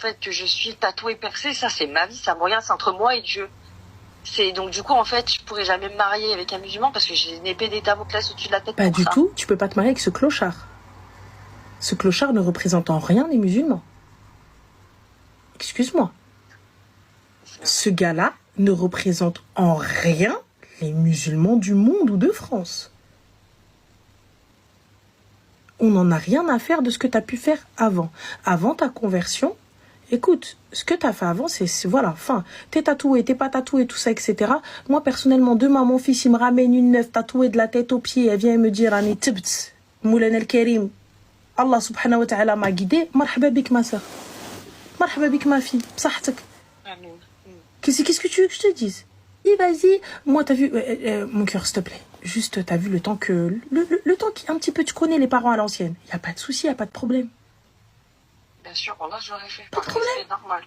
fait que je suis tatouée, percée, ça c'est ma vie, ça me regarde, c'est entre moi et Dieu. Donc du coup en fait je pourrais jamais me marier avec un musulman parce que j'ai une épée des Damoclès au-dessus de la tête. Pas du tout, tu peux pas te marier avec ce clochard. Ce clochard ne représente en rien les musulmans. Excuse-moi. Ce gars-là ne représente en rien les musulmans du monde ou de France. On n'en a rien à faire de ce que tu as pu faire avant. Avant ta conversion, écoute, ce que tu as fait avant, c'est voilà, fin. T'es tatoué, t'es pas tatoué, tout ça, etc. Moi, personnellement, demain, mon fils, il me ramène une neuve tatouée de la tête aux pieds. Elle vient me dire, Ani tibt, Moulen el-Karim, Allah subhanahu wa ta'ala m'a guidé. Marhaba bik, ma soeur. Marhaba bik, ma fille. Psahtek. Qu'est-ce que tu veux que je te dise? Et vas-y, moi, t'as vu, mon cœur, s'il te plaît. Juste, t'as vu le temps que... Le temps qui, un petit peu, tu connais les parents à l'ancienne. Il n'y a pas de souci, il n'y a pas de problème. Bien sûr, là, je l'aurais fait. Pas de problème. C'est normal.